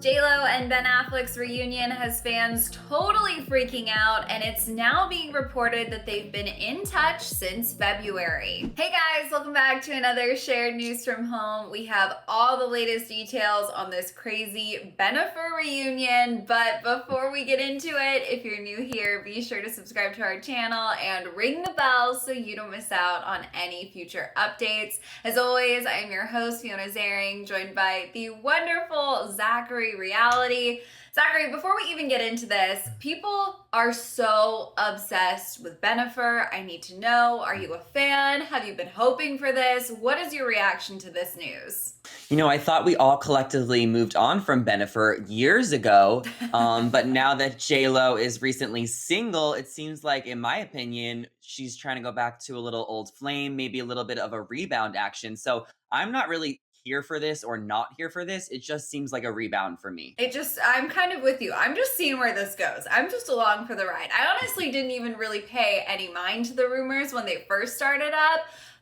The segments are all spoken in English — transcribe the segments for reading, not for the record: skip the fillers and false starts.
J-Lo and Ben Affleck's reunion has fans totally freaking out, and it's now being reported that they've been in touch since February. Hey guys, welcome back to another shared news from home. We have all the latest details on this crazy Bennifer reunion, but before we get into it, if you're new here, be sure to subscribe to our channel and ring the bell so you don't miss out on any future updates. As always, I am your host, Fiona Zaring, joined by the wonderful Zachary Reality. Zachary, before we even get into this, people are so obsessed with Bennifer. I need to know, are you a fan? Have you been hoping for this? What is your reaction to this news? I thought we all collectively moved on from Bennifer years ago, but now that J-Lo is recently single, it seems like, in my opinion, she's trying to go back to a little old flame, maybe a little bit of a rebound action. So I'm not really here for this or not here for this. It just seems like a rebound for me. I'm kind of with you. I'm just seeing where this goes. I'm just along for the ride. I honestly didn't even really pay any mind to the rumors when they first started up.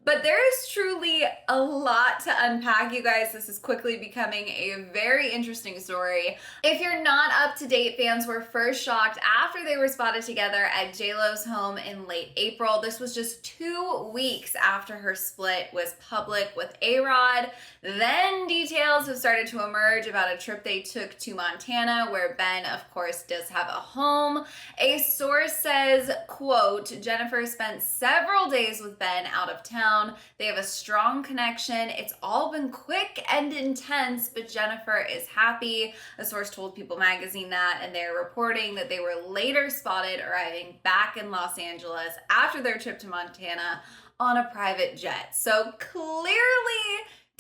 But there is truly a lot to unpack, you guys. This is quickly becoming a very interesting story. If you're not up to date, fans were first shocked after they were spotted together at J-Lo's home in late April. This was just 2 weeks after her split was public with arod. Then details have started to emerge about a trip they took to Montana, where Ben, of course, does have a home. A source says, quote, Bennifer spent several days with Ben out of town. They have a strong connection. It's all been quick and intense, but Bennifer is happy. A source told People magazine that, and they're reporting that they were later spotted arriving back in Los Angeles after their trip to Montana on a private jet. So clearly,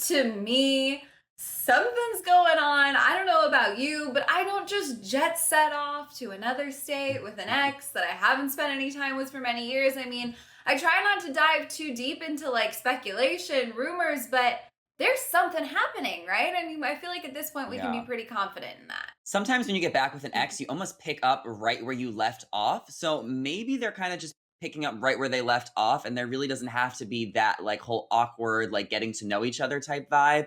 to me, something's going on. I don't know about you, but I don't just jet set off to another state with an ex that I haven't spent any time with for many years. I mean, I try not to dive too deep into like speculation, rumors, but there's something happening, right? I mean, I feel like at this point we can be Yeah. pretty confident in that. Sometimes when you get back with an ex, you almost pick up right where you left off. So maybe they're kind of just picking up right where they left off, and there really doesn't have to be that like whole awkward, like getting to know each other type vibe.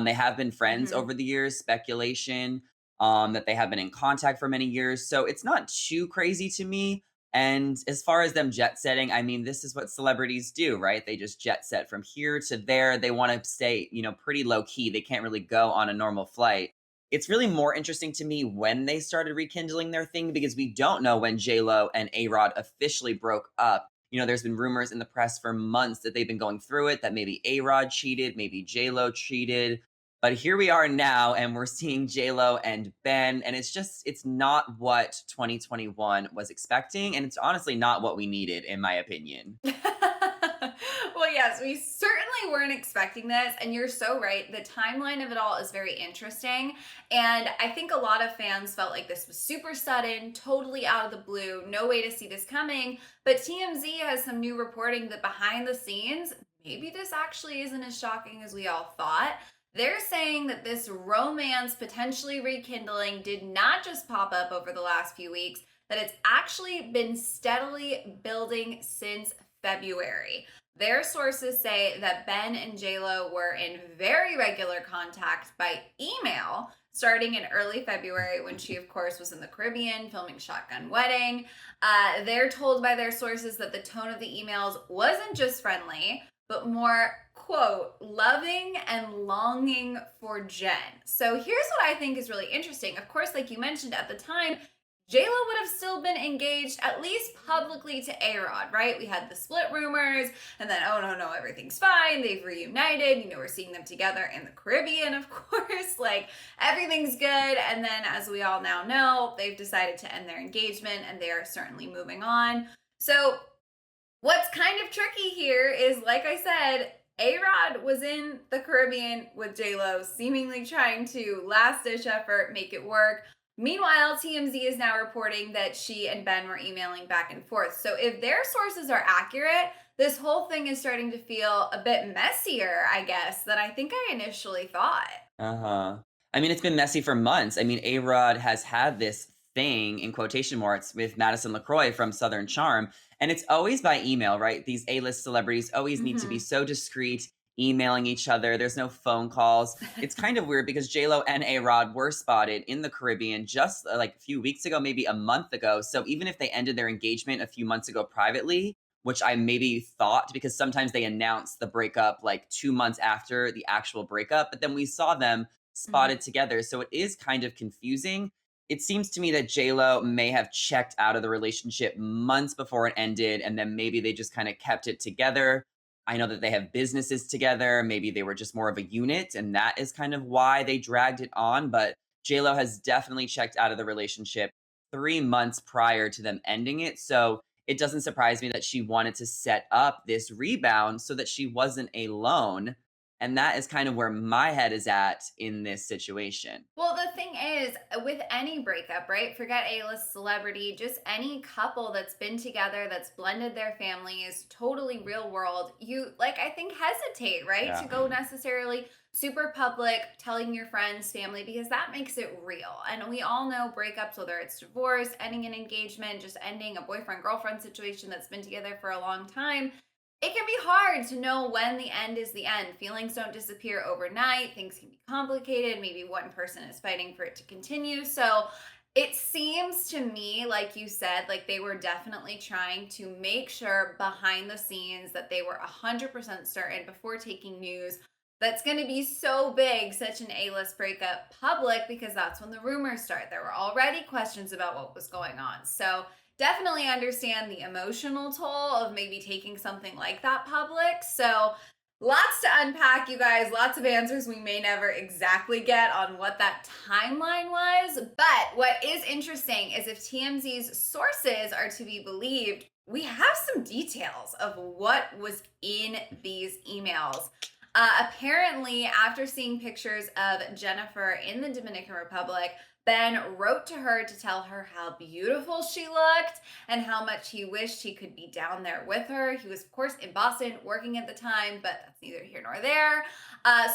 They have been friends hmm over the years, speculation, that they have been in contact for many years. So it's not too crazy to me. And as far as them jet setting, I mean, this is what celebrities do, right? They just jet set from here to there. They want to stay, pretty low key. They can't really go on a normal flight. It's really more interesting to me when they started rekindling their thing, because we don't know when J-Lo and arod officially broke up. There's been rumors in the press for months that they've been going through it, that maybe arod cheated, maybe J-Lo cheated. But here we are now, and we're seeing J-Lo and Ben, and it's not what 2021 was expecting, and it's honestly not what we needed, in my opinion. Well, yes, we certainly weren't expecting this, and you're so right. The timeline of it all is very interesting, and I think a lot of fans felt like this was super sudden, totally out of the blue, no way to see this coming. But TMZ has some new reporting that behind the scenes, maybe this actually isn't as shocking as we all thought. They're saying that this romance potentially rekindling did not just pop up over the last few weeks, that it's actually been steadily building since February. Their sources say that Ben and JLo were in very regular contact by email starting in early February, when she, of course, was in the Caribbean filming Shotgun Wedding. They're told by their sources that the tone of the emails wasn't just friendly, but more, quote, loving and longing for Jen. So here's what I think is really interesting. Of course, like you mentioned at the time, JLo would have still been engaged, at least publicly, to arod, right? We had the split rumors, and then, oh no, everything's fine. They've reunited. We're seeing them together in the Caribbean, of course. Like, everything's good. And then, as we all now know, they've decided to end their engagement, and they are certainly moving on. So what's kind of tricky here is, like I said, arod was in the Caribbean with JLo, seemingly trying to last-ditch effort, make it work. Meanwhile, TMZ is now reporting that she and Ben were emailing back and forth. So if their sources are accurate, this whole thing is starting to feel a bit messier, I guess, than I think I initially thought. Uh-huh. I mean, it's been messy for months. I mean, arod has had this thing, in quotation marks, with Madison LaCroix from Southern Charm, and it's always by email, right? These A-list celebrities always need to be hmm so discreet. emailing each other. There's no phone calls. It's kind of weird because J Lo and A Rod were spotted in the Caribbean just like a few weeks ago, maybe a month ago. So even if they ended their engagement a few months ago privately, which I maybe thought because sometimes they announce the breakup like 2 months after the actual breakup, but then we saw them spotted Mhm. together. So it is kind of confusing. It seems to me that J-Lo may have checked out of the relationship months before it ended, and then maybe they just kind of kept it together. I know that they have businesses together. Maybe they were just more of a unit, and that is kind of why they dragged it on. But J-Lo has definitely checked out of the relationship 3 months prior to them ending it. So it doesn't surprise me that she wanted to set up this rebound so that she wasn't alone. And that is kind of where my head is at in this situation. Well, the thing is, with any breakup, right? Forget A-list celebrity, just any couple that's been together, that's blended their families, totally real world, you like I think hesitate, right? To Yeah. go necessarily super public, telling your friends, family, because that makes it real. And we all know breakups, whether it's divorce, ending an engagement, just ending a boyfriend-girlfriend situation that's been together for a long time, it can be hard to know when the end is the end. Feelings don't disappear overnight. Things can be complicated. Maybe one person is fighting for it to continue. So it seems to me, like you said, like they were definitely trying to make sure behind the scenes that they were 100% certain before taking news that's going to be so big, such an A-list breakup public, because that's when the rumors start. There were already questions about what was going on. So definitely understand the emotional toll of maybe taking something like that public. So, lots to unpack, you guys. Lots of answers we may never exactly get on what that timeline was. But what is interesting is if TMZ's sources are to be believed, we have some details of what was in these emails. Apparently, after seeing pictures of Bennifer in the Dominican Republic, Ben wrote to her to tell her how beautiful she looked and how much he wished he could be down there with her. He was, of course, in Boston working at the time, but that's neither here nor there.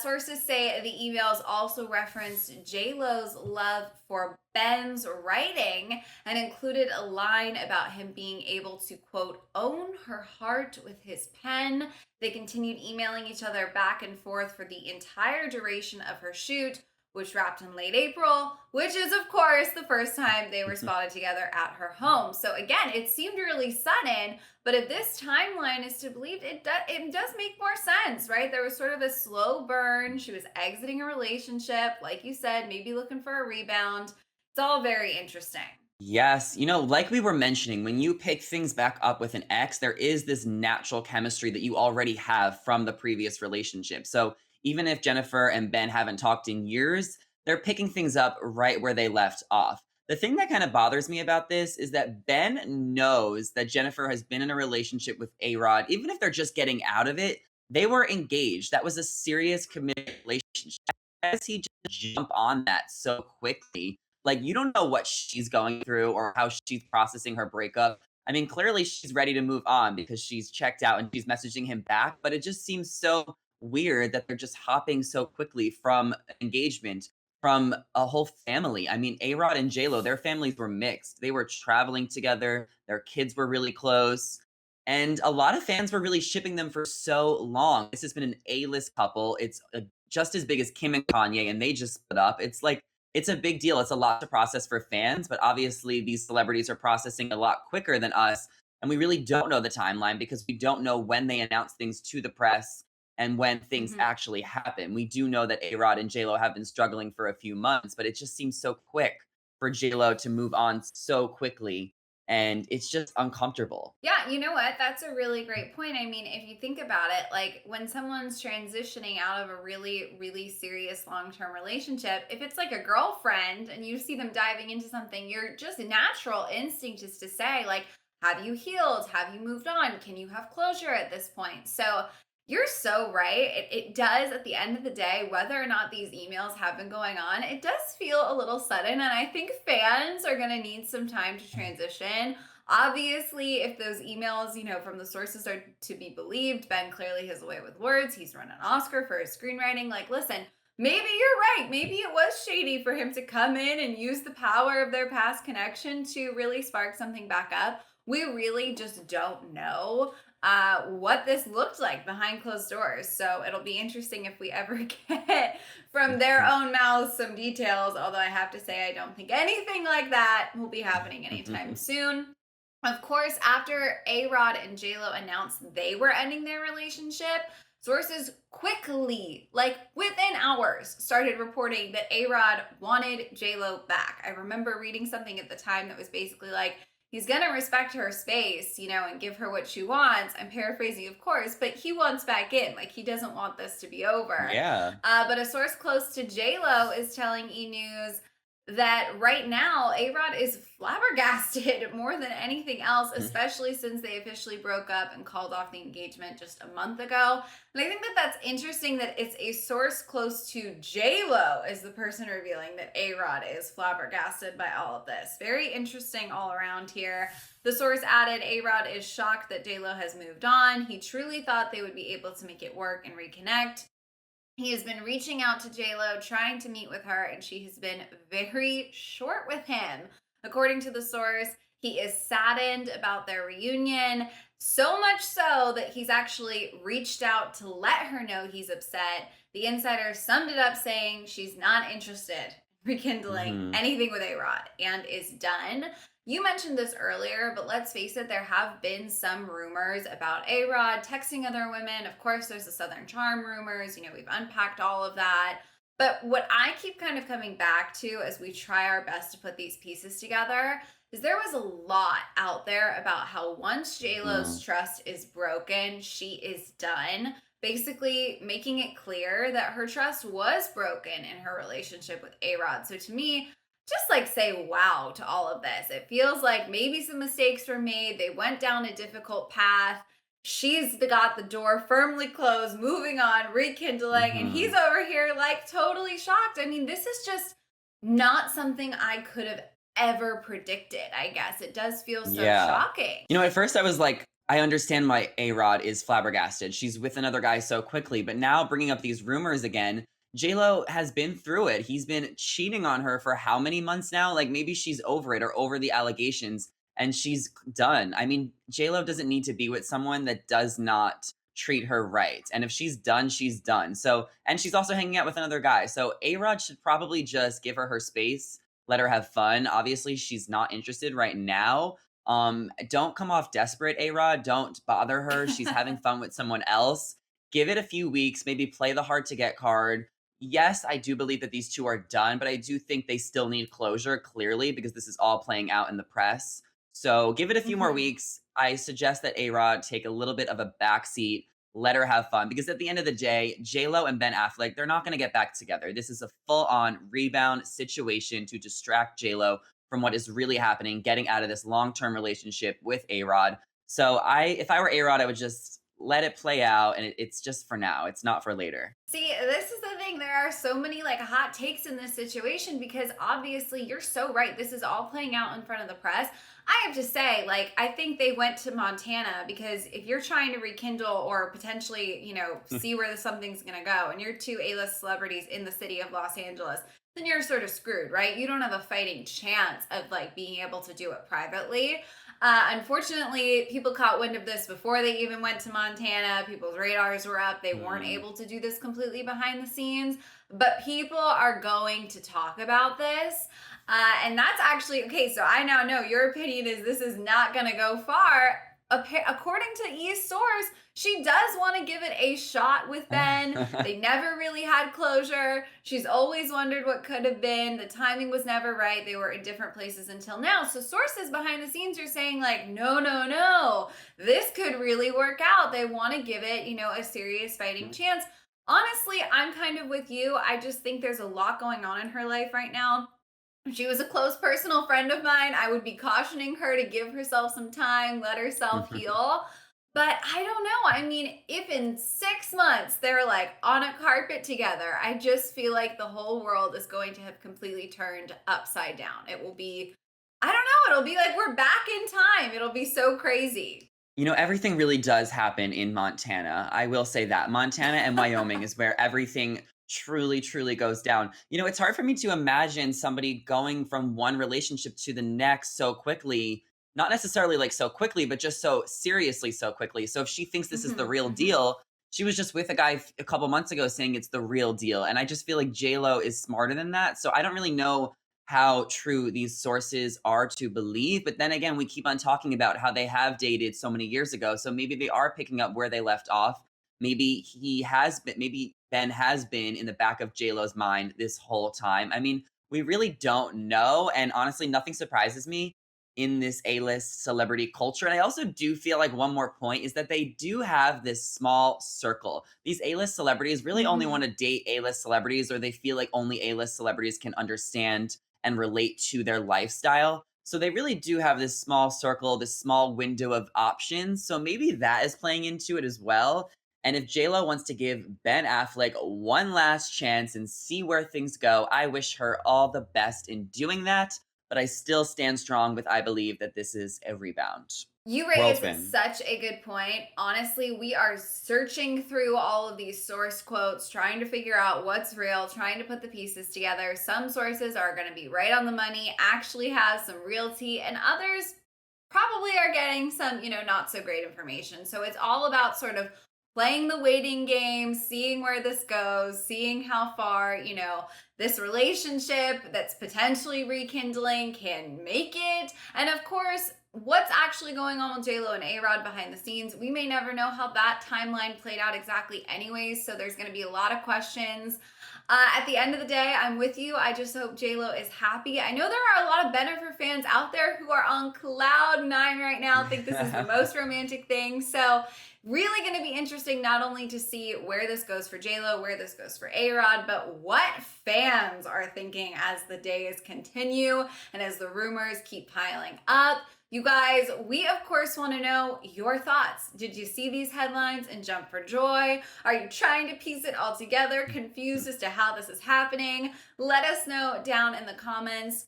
Sources say the emails also referenced J-Lo's love for Ben's writing and included a line about him being able to, quote, own her heart with his pen. They continued emailing each other back and forth for the entire duration of her shoot, which wrapped in late April, which is, of course, the first time they were spotted together at her home. So, again, it seemed really sudden, but if this timeline is to believe, it does make more sense, right? There was sort of a slow burn. She was exiting a relationship, like you said, maybe looking for a rebound. It's all very interesting. Yes, like we were mentioning, when you pick things back up with an ex, there is this natural chemistry that you already have from the previous relationship. So even if Jennifer and Ben haven't talked in years, they're picking things up right where they left off. The thing that kind of bothers me about this is that Ben knows that Jennifer has been in a relationship with A-Rod, even if they're just getting out of it. They were engaged. That was a serious committed relationship. How does he just jump on that so quickly? Like, you don't know what she's going through or how she's processing her breakup. I mean, clearly she's ready to move on because she's checked out and she's messaging him back, but it just seems so weird that they're just hopping so quickly from engagement, from a whole family. I mean, A-Rod and J-Lo, their families were mixed. They were traveling together, their kids were really close, and a lot of fans were really shipping them for so long. This has been an A-list couple. It's just as big as Kim and Kanye, and they just split up. It's like it's a big deal. It's a lot to process for fans, but obviously these celebrities are processing a lot quicker than us. And we really don't know the timeline because we don't know when they announce things to the press and when things Mhm. actually happen. We do know that A-Rod and J-Lo have been struggling for a few months, but it just seems so quick for J-Lo to move on so quickly. And it's just uncomfortable. Yeah, you know what? That's a really great point. I mean, if you think about it, like when someone's transitioning out of a really, really serious long term relationship, if it's like a girlfriend and you see them diving into something, your just natural instinct is to say, like, have you healed? Have you moved on? Can you have closure at this point? So you're so right. It does, at the end of the day, whether or not these emails have been going on, it does feel a little sudden. And I think fans are going to need some time to transition. Obviously, if those emails, from the sources are to be believed, Ben clearly has a way with words. He's run an Oscar for his screenwriting. Like, listen, maybe you're right. Maybe it was shady for him to come in and use the power of their past connection to really spark something back up. We really just don't know. what this looked like behind closed doors. So it'll be interesting if we ever get from their own mouths some details. Although I have to say, I don't think anything like that will be happening anytime soon. Of course, after A-Rod and J-Lo announced they were ending their relationship, sources quickly, like within hours, started reporting that A-Rod wanted J-Lo back. I remember reading something at the time that was basically like, he's gonna respect her space, and give her what she wants. I'm paraphrasing, of course, but he wants back in. Like, he doesn't want this to be over. Yeah. But a source close to J-Lo is telling E! News that right now A-Rod is flabbergasted more than anything else, especially since they officially broke up and called off the engagement just a month ago. And I think that that's interesting that it's a source close to J-Lo is the person revealing that A-Rod is flabbergasted by all of this. Very interesting all around here. The source added, A-Rod is shocked that J-Lo has moved on. He truly thought they would be able to make it work and reconnect. He has been reaching out to J-Lo, trying to meet with her, and she has been very short with him. According to the source, he is saddened about their reunion, so much so that he's actually reached out to let her know he's upset. The insider summed it up saying she's not interested in rekindling anything with A-Rod and is done. You mentioned this earlier, but let's face it, there have been some rumors about A-Rod texting other women. Of course, there's the Southern Charm rumors. We've unpacked all of that. But what I keep kind of coming back to as we try our best to put these pieces together is there was a lot out there about how once J-Lo's trust is broken, she is done. Basically making it clear that her trust was broken in her relationship with A-Rod. So to me, just like say wow to all of this. It feels like maybe some mistakes were made. They went down a difficult path. She's got the door firmly closed, moving on, rekindling, and he's over here like totally shocked. I mean, this is just not something I could have ever predicted, I guess. It does feel so shocking. At first I was like, I understand why A-Rod is flabbergasted. She's with another guy so quickly, but now bringing up these rumors again, J-Lo has been through it. He's been cheating on her for how many months now? Like, maybe she's over it or over the allegations and she's done. I mean, J-Lo doesn't need to be with someone that does not treat her right. And if she's done, she's done. So, and she's also hanging out with another guy. So A-Rod should probably just give her space, let her have fun. Obviously, she's not interested right now. Don't come off desperate, A-Rod. Don't bother her. She's having fun with someone else. Give it a few weeks, maybe play the hard to get card. Yes, I do believe that these two are done, but I do think they still need closure, clearly, because this is all playing out in the press. So give it a few more weeks. I suggest that A-Rod take a little bit of a backseat, let her have fun, because at the end of the day, J-Lo and Ben Affleck, they're not going to get back together. This is a full-on rebound situation to distract J-Lo from what is really happening, getting out of this long-term relationship with A-Rod. So if I were A-Rod, I would just let it play out, and it's just for now. It's not for later. See, this is the thing. There are so many hot takes in this situation because obviously you're so right. This is all playing out in front of the press. I have to say, I think they went to Montana because if you're trying to rekindle or potentially, see where something's going to go and you're two A-list celebrities in the city of Los Angeles, then you're sort of screwed, right? You don't have a fighting chance of being able to do it privately. Unfortunately, people caught wind of this before they even went to Montana. People's radars were up. They weren't able to do this completely behind the scenes, but people are going to talk about this. And that's actually, okay, so I now know your opinion is this is not going to go far. According to E's source, she does want to give it a shot with Ben. They never really had closure. She's always wondered what could have been. The timing was never right. They were in different places until now. So sources behind the scenes are saying no, this could really work out. They want to give it, a serious fighting chance. Honestly, I'm kind of with you. I just think there's a lot going on in her life right now. If she was a close personal friend of mine, I would be cautioning her to give herself some time, let herself heal. But I don't know. I mean, if in 6 months they're on a carpet together, I just feel like the whole world is going to have completely turned upside down. It will be, I don't know, it'll be like we're back in time. It'll be so crazy. Everything really does happen in Montana. I will say that. Montana and Wyoming is where everything truly, truly goes down. It's hard for me to imagine somebody going from one relationship to the next so quickly, not necessarily like so quickly, but just so seriously so quickly. So if she thinks this is the Mhm, real mhm. deal, she was just with a guy a couple months ago saying it's the real deal. And I just feel like J-Lo is smarter than that. So I don't really know how true these sources are to believe. But then again, we keep on talking about how they have dated so many years ago. So maybe they are picking up where they left off. Maybe he has been, maybe Ben has been in the back of J-Lo's mind this whole time. I mean, we really don't know. And honestly, nothing surprises me in this A-list celebrity culture. And I also do feel like one more point is that they do have this small circle. These A-list celebrities really only want Mhm. to date A-list celebrities, or they feel like only A-list celebrities can understand and relate to their lifestyle. So they really do have this small circle, this small window of options. So maybe that is playing into it as well. And if JLo wants to give Ben Affleck one last chance and see where things go, I wish her all the best in doing that. But I still stand strong with I believe that this is a rebound. You World raise fin. such a good point. Honestly, we are searching through all of these source quotes, trying to figure out what's real, trying to put the pieces together. Some sources are going to be right on the money, actually have some realty, and others probably are getting some, not so great information. So it's all about sort of playing the waiting game, seeing where this goes, seeing how far, this relationship that's potentially rekindling can make it. And of course, what's actually going on with JLo and Arod behind the scenes. We may never know how that timeline played out exactly, anyways. So there's going to be a lot of questions. At the end of the day, I'm with you. I just hope JLo is happy. I know there are a lot of Bennifer fans out there who are on cloud nine right now, think this is the most romantic thing. So really going to be interesting not only to see where this goes for JLo, where this goes for Arod, but what fans are thinking as the days continue and as the rumors keep piling up. You guys, we of course want to know your thoughts. Did you see these headlines and jump for joy? Are you trying to piece it all together, confused as to how this is happening? Let us know down in the comments.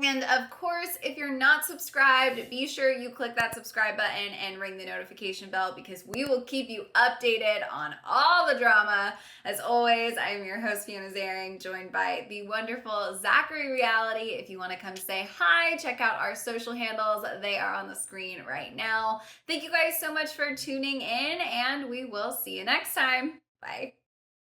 And of course, if you're not subscribed, be sure you click that subscribe button and ring the notification bell because we will keep you updated on all the drama. As always, I am your host, Fiona Zaring, joined by the wonderful Zachary Reality. If you want to come say hi, check out our social handles. They are on the screen right now. Thank you guys so much for tuning in, and we will see you next time. Bye.